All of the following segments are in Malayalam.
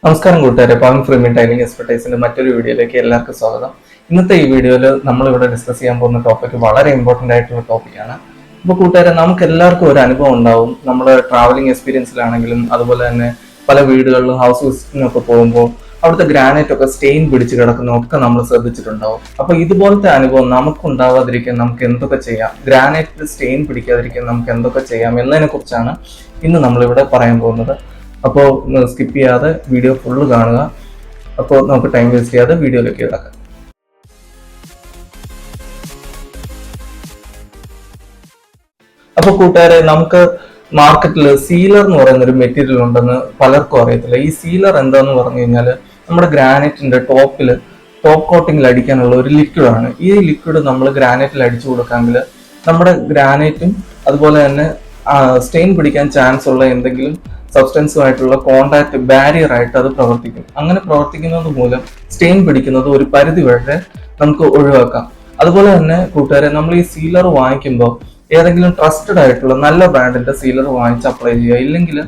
നമസ്കാരം കൂട്ടുകാരെ, പവൻ ഫ്രീമിൻ ടൈലിംഗ് എക്സ്പെർട്ടൈസിന്റെ മറ്റൊരു വീഡിയോയിലേക്ക് എല്ലാവർക്കും സ്വാഗതം. ഇന്നത്തെ ഈ വീഡിയോയിൽ നമ്മളിവിടെ ഡിസ്കസ് ചെയ്യാൻ പോകുന്ന ടോപ്പിക് വളരെ ഇമ്പോർട്ടന്റ് ആയിട്ടുള്ള ടോപ്പിക്കാണ്. അപ്പോൾ കൂട്ടുകാരെ, നമുക്ക് എല്ലാവർക്കും ഒരു അനുഭവം ഉണ്ടാവും. നമ്മൾ ട്രാവലിംഗ് എക്സ്പീരിയൻസിലാണെങ്കിലും അതുപോലെ തന്നെ പല വീടുകളിലും ഹൗസ് വിസിറ്റിനൊക്കെ പോകുമ്പോൾ അവിടുത്തെ ഗ്രാനൈറ്റ് ഒക്കെ സ്റ്റെയിൻ പിടിച്ച് കിടക്കുന്നതൊക്കെ നമ്മൾ ശ്രദ്ധിച്ചിട്ടുണ്ടാവും. അപ്പൊ ഇതുപോലത്തെ അനുഭവം നമുക്ക് ഉണ്ടാവാതിരിക്കാൻ നമുക്ക് എന്തൊക്കെ ചെയ്യാം, ഗ്രാനൈറ്റിൽ സ്റ്റെയിൻ പിടിക്കാതിരിക്കാൻ നമുക്ക് എന്തൊക്കെ ചെയ്യാം എന്നതിനെ കുറിച്ചാണ് ഇന്ന് നമ്മളിവിടെ പറയാൻ പോകുന്നത്. അപ്പോൾ സ്കിപ്പ് ചെയ്യാതെ വീഡിയോ ഫുള്ള് കാണുക. അപ്പോൾ നമുക്ക് ടൈം വേസ്റ്റ് ചെയ്യാതെ വീഡിയോയിലേക്ക് കിടക്കാം. അപ്പോൾ കൂട്ടുകാരെ, നമുക്ക് മാർക്കറ്റിൽ സീലർ എന്ന് പറയുന്ന ഒരു മെറ്റീരിയൽ ഉണ്ടെന്ന് പലർക്കും അറിയത്തില്ല. ഈ സീലർ എന്താന്ന് പറഞ്ഞു കഴിഞ്ഞാൽ നമ്മുടെ ഗ്രാനൈറ്റിന്റെ ടോപ്പ് കോട്ടിങ്ങിൽ അടിക്കാനുള്ള ഒരു ലിക്വിഡാണ്. ഈ ലിക്വിഡ് നമ്മൾ ഗ്രാനൈറ്റിൽ അടിച്ചു കൊടുക്കാമെങ്കിൽ നമ്മുടെ ഗ്രാനൈറ്റും അതുപോലെ തന്നെ സ്റ്റെയിൻ പിടിക്കാൻ ചാൻസ് ഉള്ള എന്തെങ്കിലും സബ്സ്റ്റൻസുമായിട്ടുള്ള കോണ്ടാക്ട് ബാരിയർ ആയിട്ട് അത് പ്രവർത്തിക്കും. അങ്ങനെ പ്രവർത്തിക്കുന്നത് മൂലം സ്റ്റെയിൻ പിടിക്കുന്നത് ഒരു പരിധി വരെ നമുക്ക് ഒഴിവാക്കാം. അതുപോലെ തന്നെ കൂട്ടുകാരെ, നമ്മൾ ഈ സീലർ വാങ്ങിക്കുമ്പോൾ ഏതെങ്കിലും ട്രസ്റ്റഡ് ആയിട്ടുള്ള നല്ല ബ്രാൻഡിന്റെ സീലർ വാങ്ങിച്ച് അപ്ലൈ ചെയ്യുക. ഇല്ലെങ്കിൽ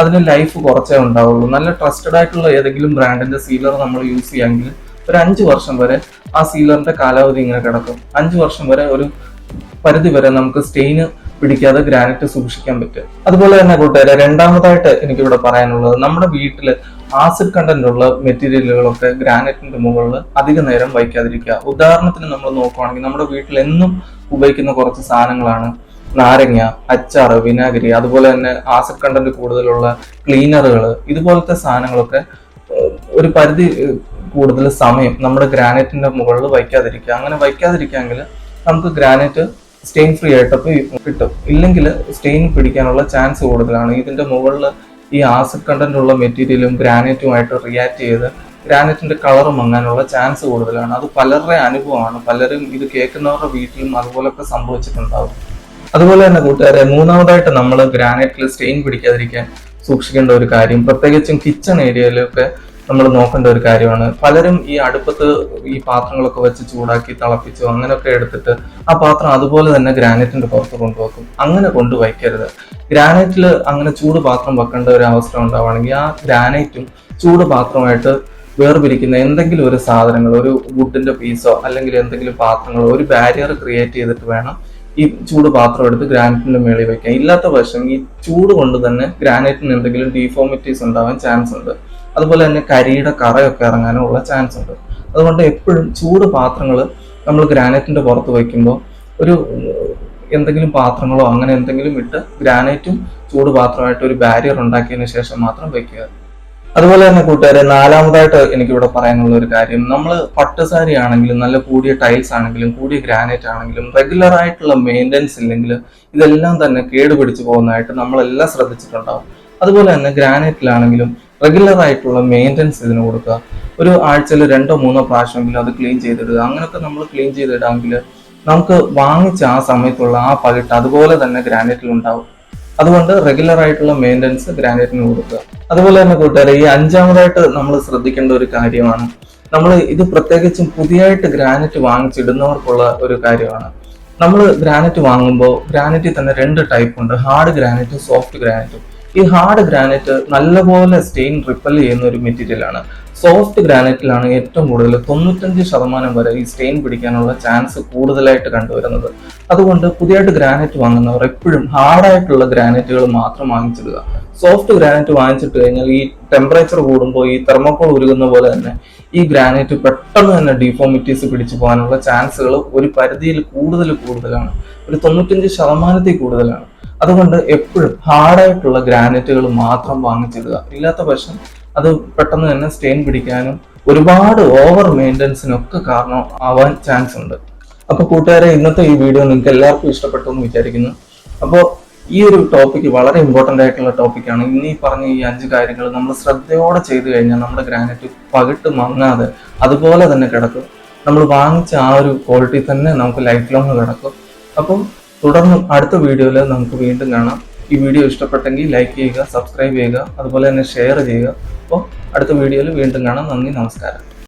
അതിന് ലൈഫ് കുറച്ചേ ഉണ്ടാവുള്ളൂ. നല്ല ട്രസ്റ്റഡ് ആയിട്ടുള്ള ഏതെങ്കിലും ബ്രാൻഡിന്റെ സീലർ നമ്മൾ യൂസ് ചെയ്യാമെങ്കിൽ ഒരു 5 വർഷം വരെ ആ സീലറിന്റെ കാലാവധി ഇങ്ങനെ കിടക്കും. 5 വർഷം വരെ ഒരു പരിധി വരെ നമുക്ക് സ്റ്റെയിന് പിടിക്കാതെ ഗ്രാനൈറ്റ് സൂക്ഷിക്കാൻ പറ്റും. അതുപോലെ തന്നെ കൂട്ടുകാരെ, രണ്ടാമതായിട്ട് എനിക്കിവിടെ പറയാനുള്ളത്, നമ്മുടെ വീട്ടിൽ ആസിഡ് കണ്ടന്റ് ഉള്ള മെറ്റീരിയലുകളൊക്കെ ഗ്രാനൈറ്റിന്റെ മുകളിൽ അധിക നേരം വയ്ക്കാതിരിക്കുക. ഉദാഹരണത്തിന് നമ്മൾ നോക്കുവാണെങ്കിൽ നമ്മുടെ വീട്ടിൽ എന്നും ഉപയോഗിക്കുന്ന കുറച്ച് സാധനങ്ങളാണ് നാരങ്ങ, അച്ചാറ്, വിനാഗിരി, അതുപോലെ തന്നെ ആസിഡ് കണ്ടന്റ് കൂടുതലുള്ള ക്ലീനറുകൾ. ഇതുപോലത്തെ സാധനങ്ങളൊക്കെ ഒരു പരിധി കൂടുതൽ സമയം നമ്മുടെ ഗ്രാനൈറ്റിന്റെ മുകളിൽ വയ്ക്കാതിരിക്കുക. അങ്ങനെ വയ്ക്കാതിരിക്കാമെങ്കിൽ നമുക്ക് ഗ്രാനൈറ്റ് സ്റ്റെയിൻ ഫ്രീ ആയിട്ടൊക്കെ കിട്ടും. ഇല്ലെങ്കിൽ സ്റ്റെയിൻ പിടിക്കാനുള്ള ചാൻസ് കൂടുതലാണ്. ഇതിന്റെ മുകളിൽ ഈ ആസിഡ് കണ്ടന്റ് ഉള്ള മെറ്റീരിയലും ഗ്രാനൈറ്റുമായിട്ട് റിയാക്ട് ചെയ്ത് ഗ്രാനൈറ്റിന്റെ കളർ മങ്ങാനുള്ള ചാൻസ് കൂടുതലാണ്. അത് പലരുടെ അനുഭവമാണ്. പലരും ഇത് കേൾക്കുന്നവരുടെ വീട്ടിലും അതുപോലൊക്കെ സംഭവിച്ചിട്ടുണ്ടാവും. അതുപോലെ തന്നെ കൂട്ടുകാരെ, മൂന്നാമതായിട്ട് നമ്മൾ ഗ്രാനൈറ്റിൽ സ്റ്റെയിൻ പിടിക്കാതിരിക്കാൻ സൂക്ഷിക്കേണ്ട ഒരു കാര്യം, പ്രത്യേകിച്ചും കിച്ചൺ ഏരിയയിലൊക്കെ നമ്മൾ നോക്കേണ്ട ഒരു കാര്യമാണ്. പലരും ഈ അടുപ്പത്ത് ഈ പാത്രങ്ങളൊക്കെ വെച്ച് ചൂടാക്കി തിളപ്പിച്ചു അങ്ങനെയൊക്കെ എടുത്തിട്ട് ആ പാത്രം അതുപോലെ തന്നെ ഗ്രാനൈറ്റിന്റെ പുറത്ത് കൊണ്ടുവെക്കും. അങ്ങനെ കൊണ്ടുവയ്ക്കരുത്. ഗ്രാനൈറ്റിൽ അങ്ങനെ ചൂട് പാത്രം വെക്കേണ്ട ഒരു അവസ്ഥ ഉണ്ടാവുകയാണെങ്കിൽ ആ ഗ്രാനൈറ്റും ചൂട് പാത്രമായിട്ട് വേർപിരിക്കുന്ന എന്തെങ്കിലും ഒരു സാധനങ്ങൾ, ഒരു വുഡിന്റെ പീസോ അല്ലെങ്കിൽ എന്തെങ്കിലും പാത്രങ്ങളോ, ഒരു ബാരിയർ ക്രിയേറ്റ് ചെയ്തിട്ട് വേണം ഈ ചൂട് പാത്രം എടുത്ത് ഗ്രാനൈറ്റിന്റെ മേളിൽ വെക്കാം. ഇല്ലാത്ത പക്ഷം ഈ ചൂട് കൊണ്ട് തന്നെ ഗ്രാനൈറ്റിന് എന്തെങ്കിലും ഡീഫോമിറ്റീസ് ഉണ്ടാവാൻ ചാൻസ് ഉണ്ട്. അതുപോലെ തന്നെ കരിയുടെ കറയൊക്കെ ഇറങ്ങാനും ഉള്ള ചാൻസ് ഉണ്ട്. അതുകൊണ്ട് എപ്പോഴും ചൂട് പാത്രങ്ങൾ നമ്മൾ ഗ്രാനൈറ്റിന്റെ പുറത്ത് വയ്ക്കുമ്പോൾ ഒരു എന്തെങ്കിലും പാത്രങ്ങളോ അങ്ങനെ എന്തെങ്കിലും ഇട്ട് ഗ്രാനൈറ്റും ചൂട് പാത്രമായിട്ട് ഒരു ബാരിയർ ഉണ്ടാക്കിയതിനു ശേഷം മാത്രം വയ്ക്കുക. അതുപോലെ തന്നെ കൂട്ടുകാരെ, നാലാമതായിട്ട് എനിക്കിവിടെ പറയാനുള്ള ഒരു കാര്യം, നമ്മൾ പട്ടുസാരി ആണെങ്കിലും നല്ല കൂടിയ ടൈൽസ് ആണെങ്കിലും കൂടിയ ഗ്രാനൈറ്റ് ആണെങ്കിലും റെഗുലർ ആയിട്ടുള്ള മെയിൻ്റെനൻസ് ഇല്ലെങ്കിൽ ഇതെല്ലാം തന്നെ കേടുപിടിച്ചു പോകുന്നതായിട്ട് നമ്മളെല്ലാം ശ്രദ്ധിച്ചിട്ടുണ്ടാവും. അതുപോലെ തന്നെ ഗ്രാനൈറ്റിലാണെങ്കിലും റെഗുലർ ആയിട്ടുള്ള മെയിൻ്റെനൻസ് ഇതിന് കൊടുക്കുക. ഒരു ആഴ്ചയിൽ 2-3 പ്രാവശ്യമെങ്കിലും അത് ക്ലീൻ ചെയ്തിടുക. അങ്ങനെയൊക്കെ നമ്മൾ ക്ലീൻ ചെയ്തിടാമെങ്കിൽ നമുക്ക് വാങ്ങിച്ച ആ സമയത്തുള്ള ആ പകിട്ട് അതുപോലെ തന്നെ ഗ്രാനൈറ്റിൽ ഉണ്ടാവും. അതുകൊണ്ട് റെഗുലർ ആയിട്ടുള്ള മെയിൻ്റെനൻസ് ഗ്രാനൈറ്റിന് കൊടുക്കുക. അതുപോലെ തന്നെ കൂട്ടുകാരെ, ഈ അഞ്ചാമതായിട്ട് നമ്മൾ ശ്രദ്ധിക്കേണ്ട ഒരു കാര്യമാണ്, നമ്മൾ ഇത് പ്രത്യേകിച്ചും പുതിയതായിട്ട് ഗ്രാനൈറ്റ് വാങ്ങിച്ചിടുന്നവർക്കുള്ള ഒരു കാര്യമാണ്. നമ്മൾ ഗ്രാനൈറ്റ് വാങ്ങുമ്പോൾ ഗ്രാനൈറ്റിൽ തന്നെ 2 ടൈപ്പ് ഉണ്ട്, ഹാർഡ് ഗ്രാനൈറ്റും സോഫ്റ്റ് ഗ്രാനൈറ്റും. ഈ ഹാർഡ് ഗ്രാനൈറ്റ് നല്ലപോലെ സ്റ്റെയിൻ റിപ്പൽ ചെയ്യുന്ന ഒരു മെറ്റീരിയലാണ്. സോഫ്റ്റ് ഗ്രാനൈറ്റിലാണ് ഏറ്റവും കൂടുതൽ 95% വരെ ഈ സ്റ്റെയിൻ പിടിക്കാനുള്ള ചാൻസ് കൂടുതലായിട്ട് കണ്ടുവരുന്നത്. അതുകൊണ്ട് പുതിയതായിട്ട് ഗ്രാനൈറ്റ് വാങ്ങുന്നവർ എപ്പോഴും ഹാർഡായിട്ടുള്ള ഗ്രാനൈറ്റുകൾ മാത്രം വാങ്ങിച്ചിടുക. സോഫ്റ്റ് ഗ്രാനൈറ്റ് വാങ്ങിച്ചിട്ട് കഴിഞ്ഞാൽ ഈ ടെമ്പറേച്ചർ കൂടുമ്പോൾ ഈ തെർമോക്കോൾ ഉരുകുന്ന പോലെ തന്നെ ഈ ഗ്രാനൈറ്റ് പെട്ടെന്ന് തന്നെ ഡീഫോമിറ്റീസ് പിടിച്ചു പോകാനുള്ള ചാൻസുകൾ ഒരു പരിധിയിൽ കൂടുതലാണ്. ഒരു 95% കൂടുതലാണ്. അതുകൊണ്ട് എപ്പോഴും ഹാർഡായിട്ടുള്ള ഗ്രാനൈറ്റുകൾ മാത്രം വാങ്ങിച്ചിടുക. ഇല്ലാത്ത പക്ഷം അത് പെട്ടെന്ന് തന്നെ സ്റ്റെയിൻ പിടിക്കാനും ഒരുപാട് ഓവർ മെയിൻ്റെനൻസിനൊക്കെ കാരണം ആവാൻ ചാൻസ് ഉണ്ട്. അപ്പോൾ കൂട്ടുകാരെ, ഇന്നത്തെ ഈ വീഡിയോ നിങ്ങൾക്ക് എല്ലാവർക്കും ഇഷ്ടപ്പെട്ടു എന്ന് വിചാരിക്കുന്നു. അപ്പോൾ ഈ ഒരു ടോപ്പിക്ക് വളരെ ഇമ്പോർട്ടൻ്റ് ആയിട്ടുള്ള ടോപ്പിക്കാണ്. ഇന്നീ പറഞ്ഞ ഈ 5 കാര്യങ്ങൾ നമ്മൾ ശ്രദ്ധയോടെ ചെയ്തു കഴിഞ്ഞാൽ നമ്മുടെ ഗ്രാനൈറ്റ് പകിട്ട് മങ്ങാതെ അതുപോലെ തന്നെ കിടക്കും. നമ്മൾ വാങ്ങിച്ച ആ ഒരു ക്വാളിറ്റി തന്നെ നമുക്ക് ലൈഫ് ലോങ് കിടക്കും. അപ്പം തുടർന്ന് അടുത്ത വീഡിയോയിൽ നമുക്ക് വീണ്ടും കാണാം. ഈ വീഡിയോ ഇഷ്ടപ്പെട്ടെങ്കിൽ ലൈക്ക് ചെയ്യുക, സബ്സ്ക്രൈബ് ചെയ്യുക, അതുപോലെ തന്നെ ഷെയർ ചെയ്യുക. അപ്പോൾ അടുത്ത വീഡിയോയിൽ വീണ്ടും കാണാം. നന്ദി, നമസ്കാരം.